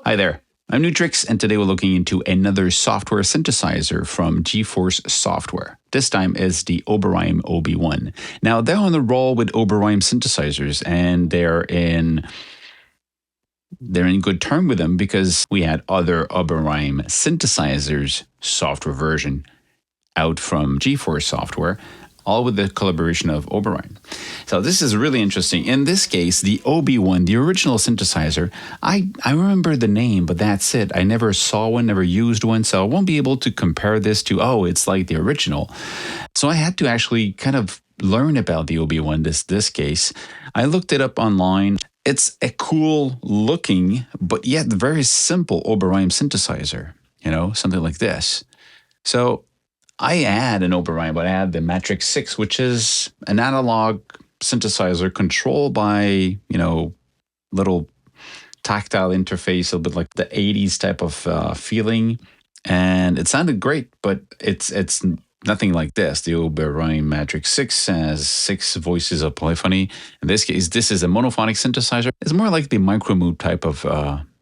Hi there, I'm Nu-Trix, and today we're looking into another software synthesizer from GFORCE Software. This time is the Oberheim OB-1. Now, they're on the roll with Oberheim synthesizers, and they're in good term with them because we had other Oberheim synthesizers software version out from GFORCE Software, all with the collaboration of Oberheim. So this is really interesting. In this case, the OB-1, the original synthesizer, I remember the name, but that's it. I never saw one, never used one, so I won't be able to compare this to, oh, it's like the original. So I had to actually kind of learn about the OB-1 this case. I looked it up online. It's a cool looking, but yet very simple Oberheim synthesizer, something like this. So I add an Oberheim, but I add the Matrix 6, which is an analog synthesizer controlled by, little tactile interface, a little bit like the 80s type of feeling. And it sounded great, but it's nothing like this. The Oberheim Matrix 6 has 6 voices of polyphony. In this case, this is a monophonic synthesizer. It's more like the micromood type of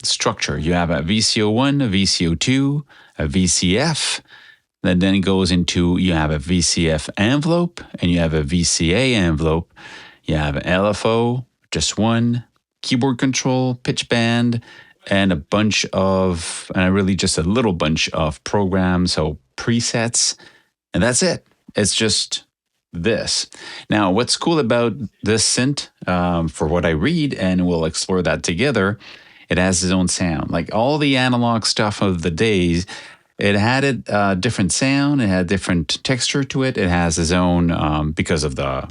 structure. You have a VCO1, a VCO2, a VCF. Then it goes into, you have a VCF envelope and you have a VCA envelope. You have an LFO, just one, keyboard control, pitch band, and a little bunch of programs, so presets, and that's it. It's just this. Now, what's cool about this synth, for what I read, and we'll explore that together, it has its own sound. Like all the analog stuff of the days, it had a different sound, it had different texture to it. It has its own, because of the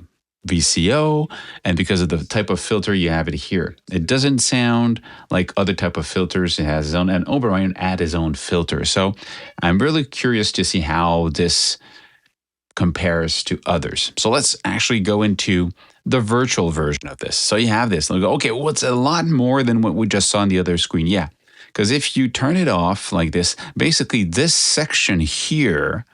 VCO and because of the type of filter you have it here. It doesn't sound like other type of filters. It has its own, and Oberheim add his own filter. So I'm really curious to see how this compares to others. So let's actually go into the virtual version of this. So you have this, and we go, okay, well, it's a lot more than what we just saw on the other screen. Yeah. Because if you turn it off like this, basically this section here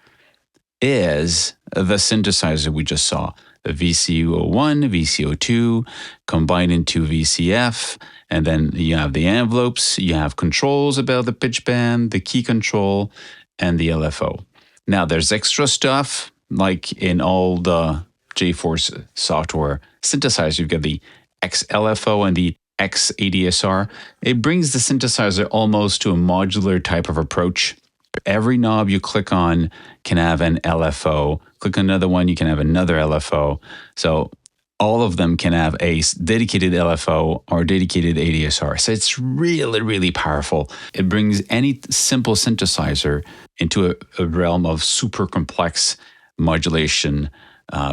is the synthesizer we just saw. The VCO1, VCO2 combined into VCF, and then you have the envelopes, you have controls about the pitch band, the key control, and the LFO. Now there's extra stuff, like in all the GFORCE Software synthesizers. You've got the XLFO and the X-ADSR. It brings the synthesizer almost to a modular type of approach. Every knob you click on can have an LFO. Click on another one, you can have another LFO. So all of them can have a dedicated LFO or dedicated ADSR. So it's really, really powerful. It brings any simple synthesizer into a realm of super complex modulation,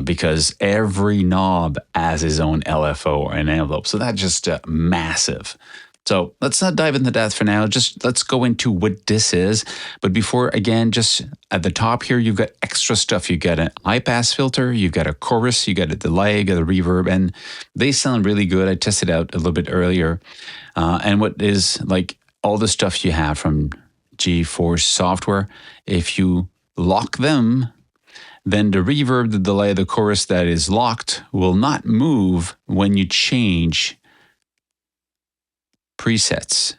because every knob has his own LFO or an envelope. So that's just massive. So let's not dive into that for now. Just let's go into what this is. But before, again, just at the top here, you've got extra stuff. You've got an high-pass filter, you've got a chorus, you got a delay, you got a reverb, and they sound really good. I tested out a little bit earlier. And what is like all the stuff you have from GFORCE Software, if you lock them, then the reverb, the delay, the chorus that is locked will not move when you change presets,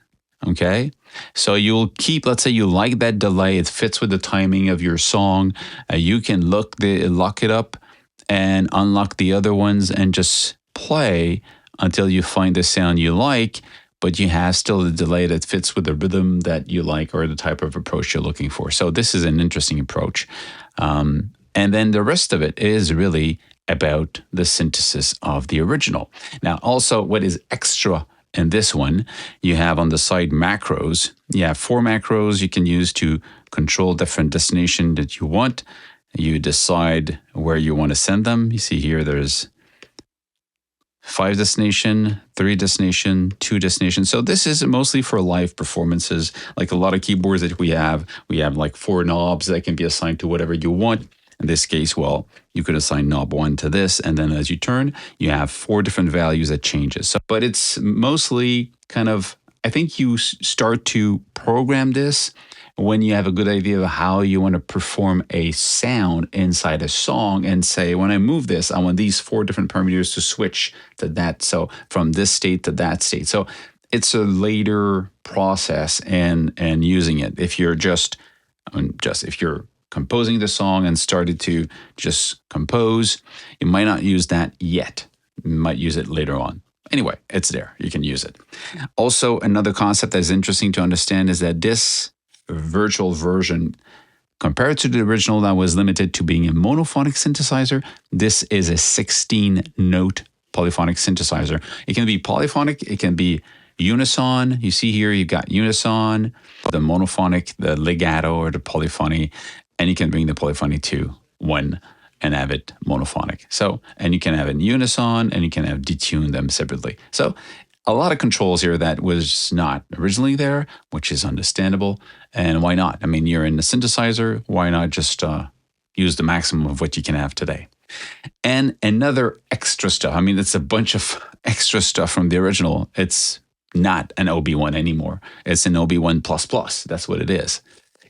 okay? So you'll keep, let's say you like that delay, it fits with the timing of your song, you can lock it up and unlock the other ones and just play until you find the sound you like, but you have still the delay that fits with the rhythm that you like or the type of approach you're looking for. So this is an interesting approach. And then the rest of it is really about the synthesis of the original. Now, also what is extra in this one, you have on the side macros. You have 4 macros you can use to control different destination that you want. You decide where you want to send them. You see here there's 5 destination, 3 destination, 2 destination. So this is mostly for live performances. Like a lot of keyboards that we have like 4 knobs that can be assigned to whatever you want. In this case, well, you could assign knob 1 to this, and then as you turn, you have 4 different values that changes. So, but it's mostly kind of, I think you start to program this when you have a good idea of how you want to perform a sound inside a song and say, when I move this, I want these 4 different parameters to switch to that. So from this state to that state. So it's a later process and using it. If you're if you're composing the song and started to just compose, you might not use that yet. You might use it later on. Anyway, it's there. You can use it. Also, another concept that is interesting to understand is that this virtual version, compared to the original that was limited to being a monophonic synthesizer, this is a 16-note polyphonic synthesizer. It can be polyphonic. It can be unison. You see here, you've got unison, the monophonic, the legato, or the polyphony, and you can bring the polyphony to one and have it monophonic. So, and you can have it in unison, and you can have detune them separately. So, a lot of controls here that was not originally there, which is understandable. And why not? I mean, you're in the synthesizer. Why not just use the maximum of what you can have today? And another extra stuff. I mean, it's a bunch of extra stuff from the original. It's not an OB-1 anymore. It's an OB-1++. That's what it is.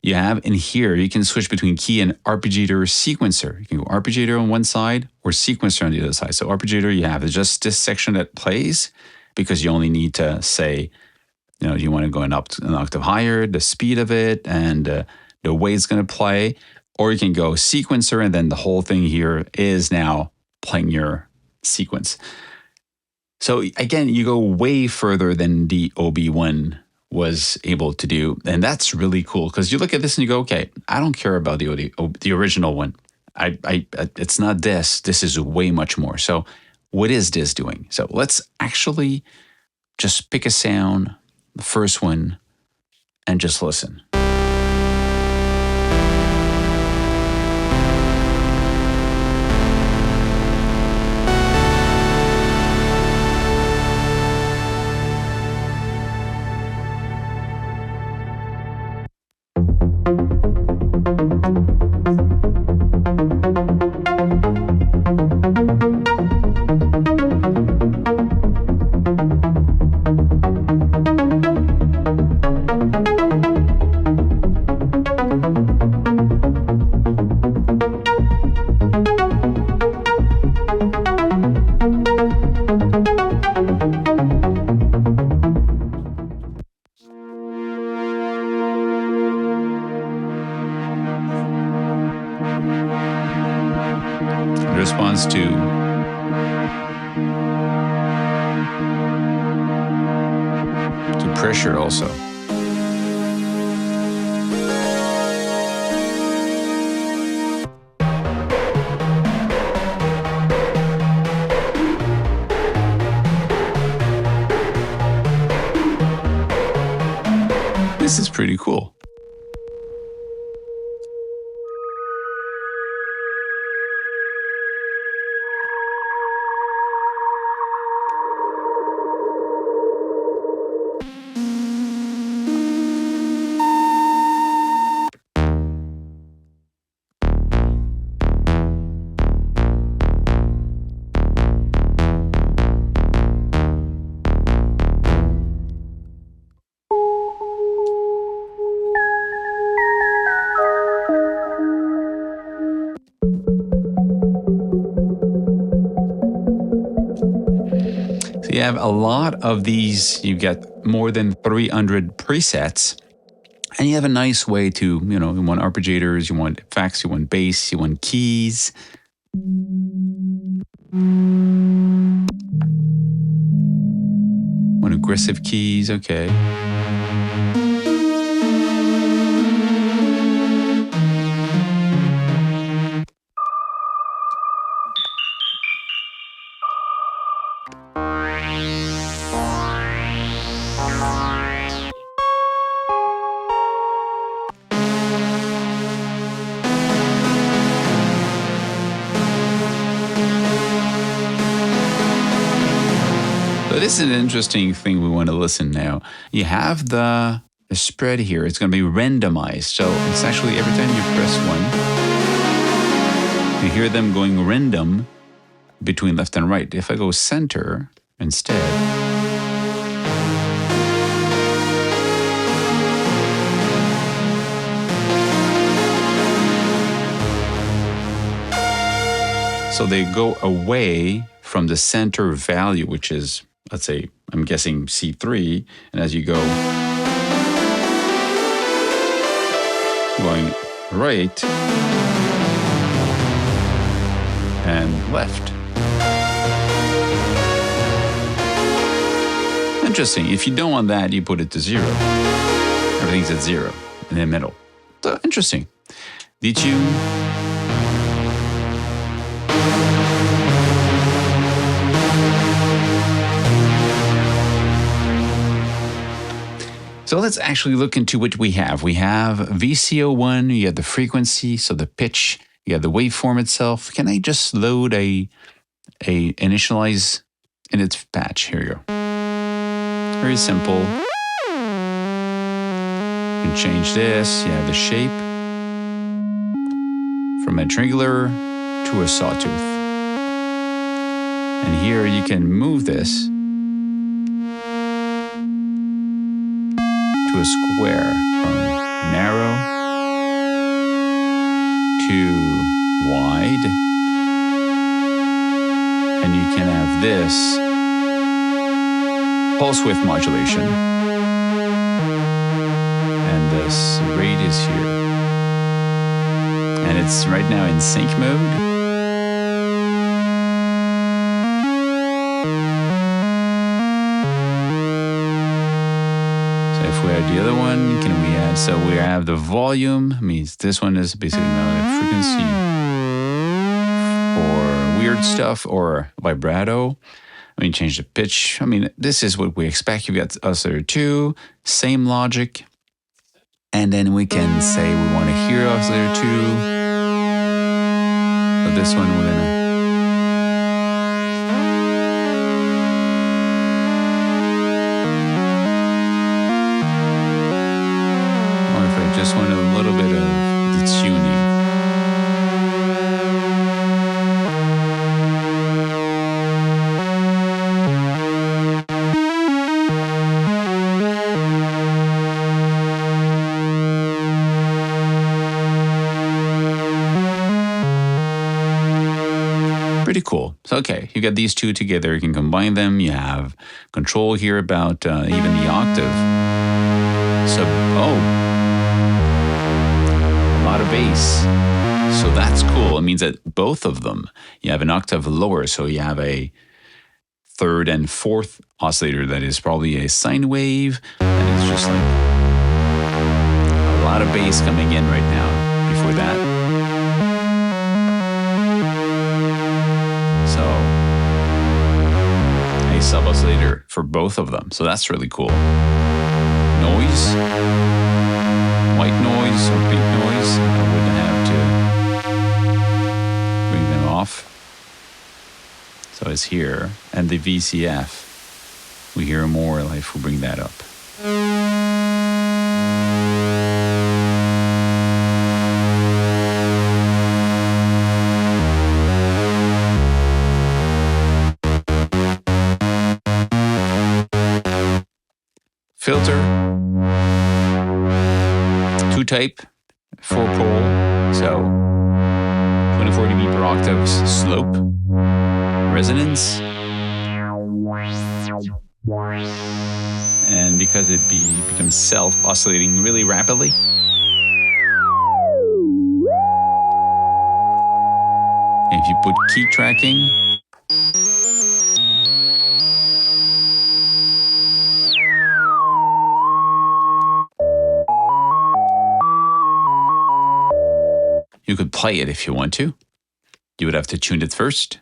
You have in here, you can switch between key and arpeggiator or sequencer. You can go arpeggiator on one side or sequencer on the other side. So arpeggiator, you have just this section that plays, because you only need to say, you want to go an octave higher, the speed of it, and the way it's going to play. Or you can go sequencer, and then the whole thing here is now playing your sequence. So again, you go way further than the OB-1 was able to do. And that's really cool, because you look at this and you go, okay, I don't care about the original one. It's not this. This is way much more. So what is this doing? So let's actually just pick a sound, the first one, and just listen. Response to pressure also. This is pretty cool. You have a lot of these. You get more than 300 presets, and you have a nice way to, you want arpeggiators, you want effects, you want bass, you want keys. Want aggressive keys, okay. So this is an interesting thing we want to listen now. You have the spread here. It's going to be randomized. So it's actually every time you press one, you hear them going random between left and right. If I go center instead, so they go away from the center value, which is let's say, I'm guessing C3, and as you go going right and left. Interesting. If you don't want that, you put it to 0. Everything's at 0 in the middle. So interesting. Detune. So let's actually look into what we have. We have VCO1, you have the frequency, so the pitch, you have the waveform itself. Can I just load a initialize in its patch? Here you go. Very simple. You can change this. You have the shape from a triangular to a sawtooth. And here you can move this to a square from narrow to wide. And you can have this pulse width modulation. And this rate is here. And it's right now in sync mode. So if we add the other one, can we add? So we have the volume, means this one is basically now the frequency for weird stuff or vibrato. I mean, change the pitch. I mean, this is what we expect. You've got oscillator 2, same logic. And then we can say we want to hear oscillator 2. But this one we're going to... Or if I just want a little bit of the tuning. Pretty cool. So, okay, you got these two together. You can combine them. You have control here about even the octave. So, oh, a lot of bass. So that's cool. It means that both of them, you have an octave lower. So you have a third and fourth oscillator that is probably a sine wave. And it's just like a lot of bass coming in right now before that. So a sub oscillator for both of them. So that's really cool. Noise, white noise or pink noise. I wouldn't have to bring them off. So it's here. And the VCF, we hear more if we bring that up. Filter, 2-type, 4-pole, so 24 dB per octave slope, resonance, and because it becomes self-oscillating really rapidly, if you put key tracking, you could play it if you want to. You would have to tune it first.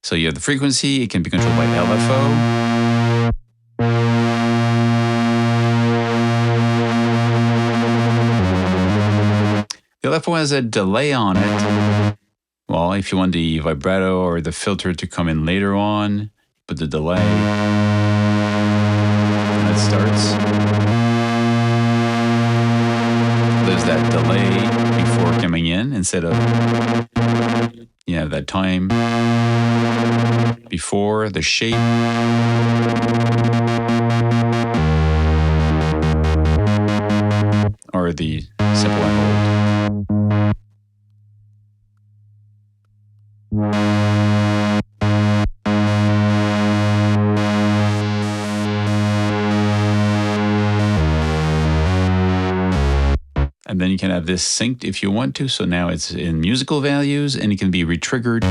So you have the frequency. It can be controlled by LFO. The LFO has a delay on it. Well, if you want the vibrato or the filter to come in later on, put the delay. And it starts. There's that delay before coming in instead of, you have that time before the shape. Or the simple and hold. you can have this synced if you want to. So now it's in musical values and it can be retriggered.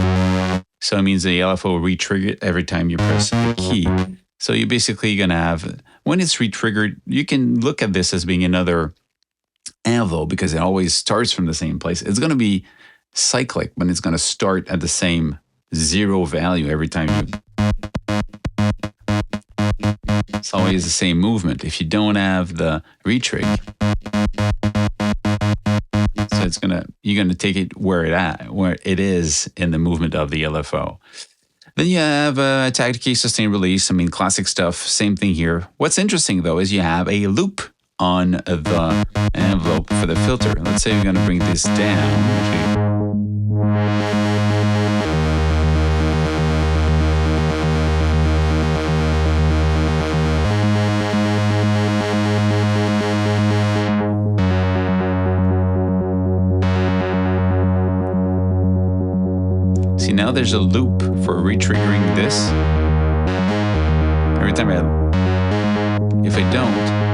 So it means the LFO will re-trigger it every time you press a key. So you're basically going to have, when it's re-triggered, you can look at this as being another envelope because it always starts from the same place. It's going to be cyclic, but it's going to start at the same 0 value every time you. It's always the same movement. If you don't have the retrig, so you're gonna take it where it is in the movement of the LFO. Then you have attack, decay, sustain, release. I mean, classic stuff. Same thing here. What's interesting though is you have a loop on the envelope for the filter. Let's say we're gonna bring this down. See, now there's a loop for re-triggering this. Every time if I don't,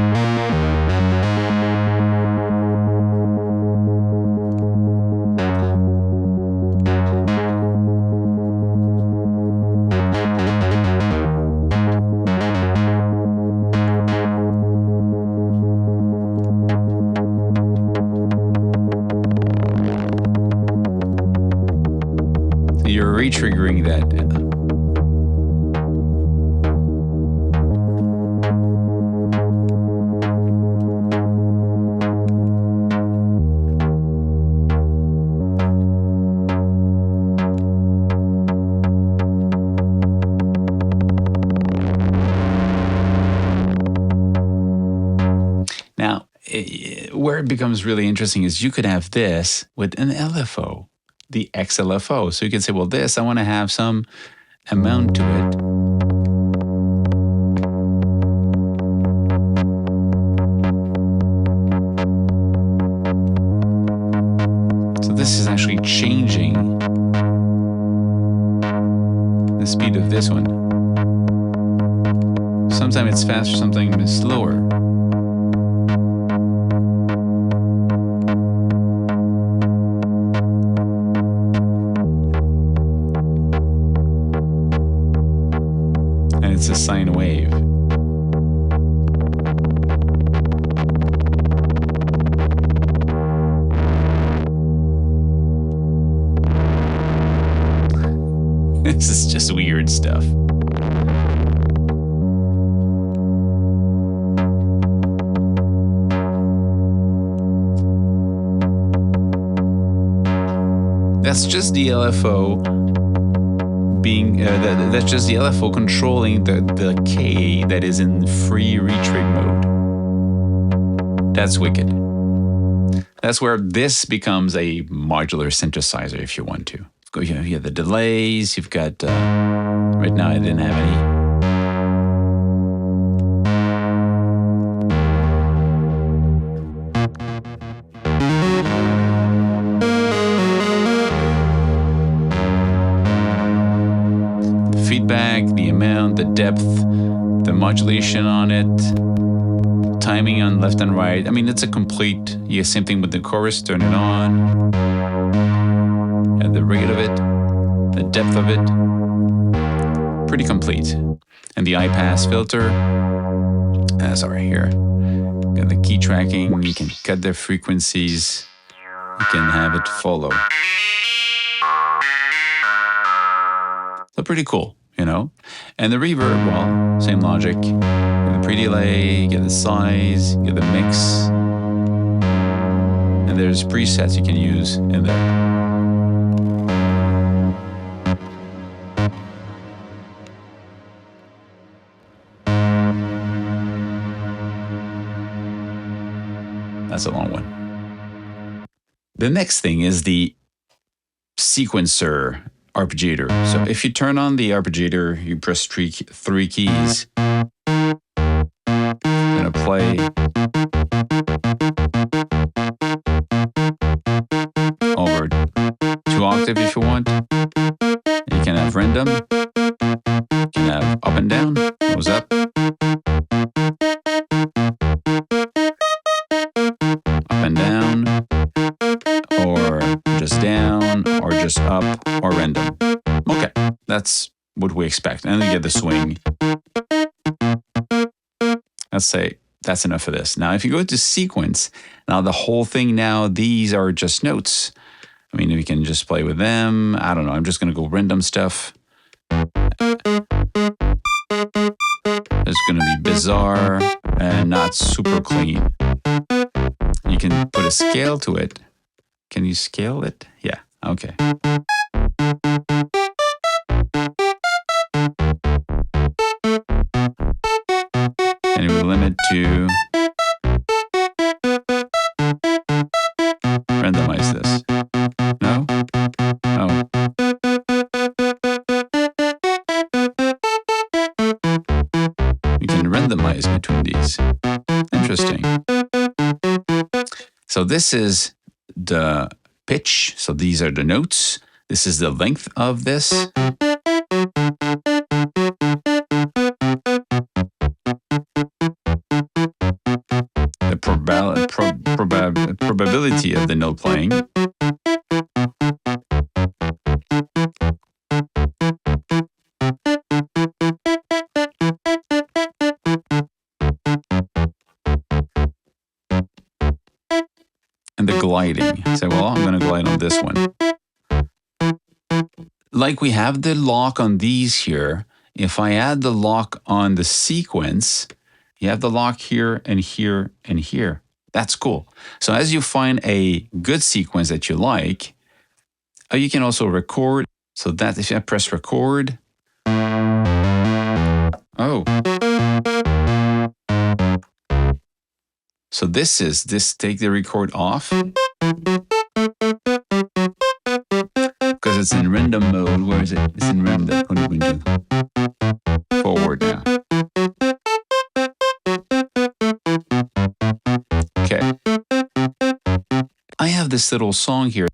you're re-triggering that. Now, where it becomes really interesting is you could have this with an LFO. The XLFO. So you can say, well, this, I want to have some amount to it. So this is actually changing the speed of this one. Sometimes it's faster, sometimes it's slower. It's a sine wave. This is just weird stuff. That's just the LFO being that's just the LFO controlling the K that is in free retrig mode. That's wicked. That's where this becomes a modular synthesizer if you want to. You have the delays, you've got, right now I didn't have any. Feedback, the amount, the depth, the modulation on it, timing on left and right. I mean, it's a complete, same thing with the chorus, turn it on, and the rate of it, the depth of it, pretty complete. And the I-pass filter, sorry, here. Got the key tracking, you can cut the frequencies, you can have it follow. So pretty cool. And the reverb, well, same logic. You get the pre-delay, you get the size, you get the mix. And there's presets you can use in there. That's a long one. The next thing is the sequencer arpeggiator. So if you turn on the arpeggiator, you press three keys. Gonna play over 2 octaves if you want. You can have random. You can have up and down. Goes up. Up and down. down or just up or random. Okay, that's what we expect. And then you get the swing. Let's say that's enough for this. Now, if you go to sequence, now the whole thing now, these are just notes. I mean, we can just play with them. I don't know. I'm just going to go random stuff. It's going to be bizarre and not super clean. You can put a scale to it. Can you scale it? Yeah, okay. And we limit to randomize this. No? Oh. You can randomize between these. Interesting. So this is the pitch. So these are the notes. This is the length of this. The probability of the note playing. And the gliding. Say, well, I'm going to glide on this one. Like we have the lock on these here, if I add the lock on the sequence, you have the lock here and here and here. That's cool. So as you find a good sequence that you like, you can also record. So that if I press record, oh. So this take the record off. Because it's in random mode. Where is it? It's in random. What are we going to do? Forward now. Okay. I have this little song here.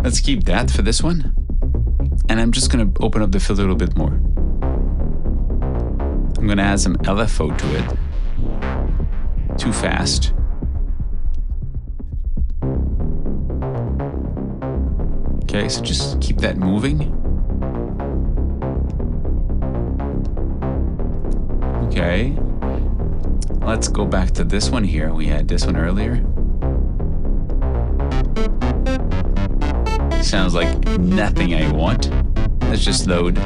Let's keep that for this one. And I'm just going to open up the filter a little bit more. I'm going to add some LFO to it. Too fast. Okay, so just keep that moving. Okay. Let's go back to this one here. We had this one earlier. Sounds like nothing I want. Let's just load.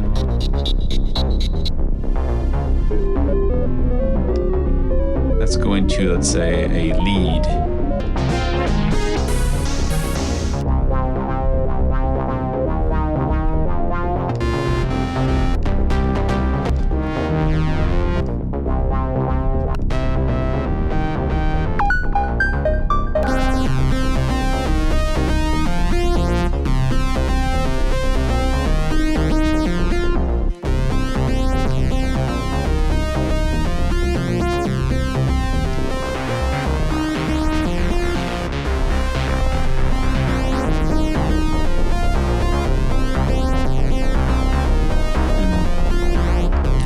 Let's go into, let's say, a lead.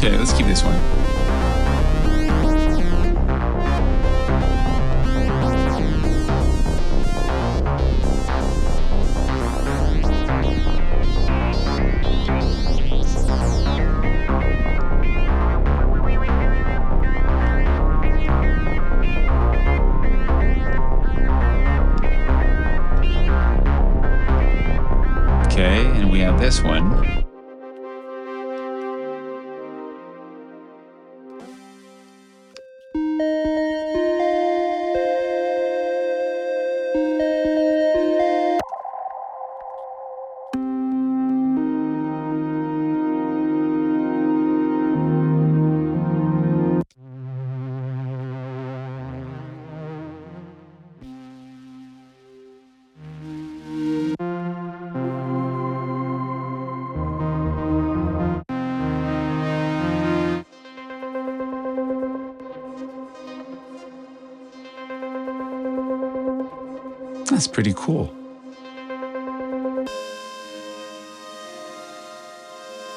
Okay, let's keep this one. Okay, and we have this one. That's pretty cool.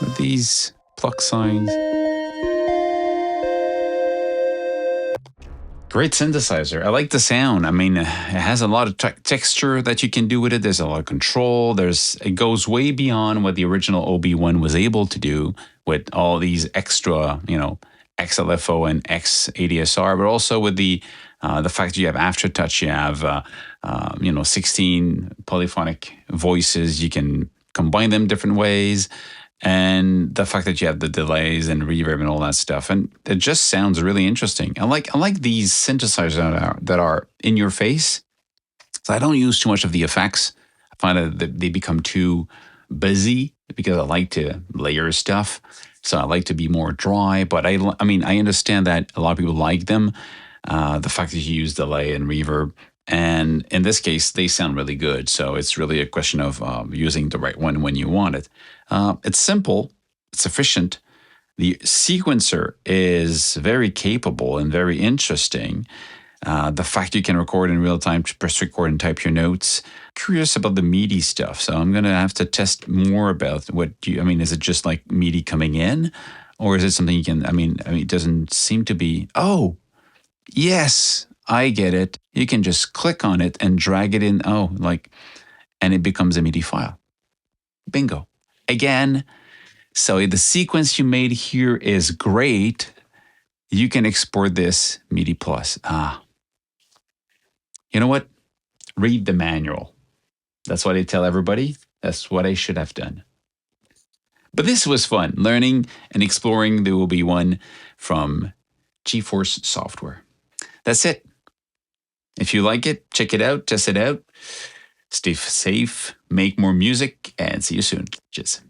With these pluck signs. Great synthesizer. I like the sound. I mean, it has a lot of texture that you can do with it. There's a lot of control. It goes way beyond what the original OB-1 was able to do with all these extra, XLFO and X-ADSR, but also with the fact that you have Aftertouch, you have 16 polyphonic voices. You can combine them different ways. And the fact that you have the delays and reverb and all that stuff, and it just sounds really interesting. I like these synthesizers that are in your face. So I don't use too much of the effects. I find that they become too busy because I like to layer stuff. So I like to be more dry. But I understand that a lot of people like them. The fact that you use delay and reverb. And in this case, they sound really good. So it's really a question of using the right one when you want it. It's simple. It's efficient. The sequencer is very capable and very interesting. The fact you can record in real time, press record and type your notes. Curious about the MIDI stuff. So I'm going to have to test more about is it just like MIDI coming in? Or is it something you can, it doesn't seem to be, oh, yes, I get it. You can just click on it and drag it in. And it becomes a MIDI file. Bingo. Again, so the sequence you made here is great. You can export this MIDI plus. You know what? Read the manual. That's what I tell everybody. That's what I should have done. But this was fun, learning and exploring the OB-1 from GFORCE Software. That's it. If you like it, check it out, test it out. Stay safe, make more music, and see you soon. Cheers.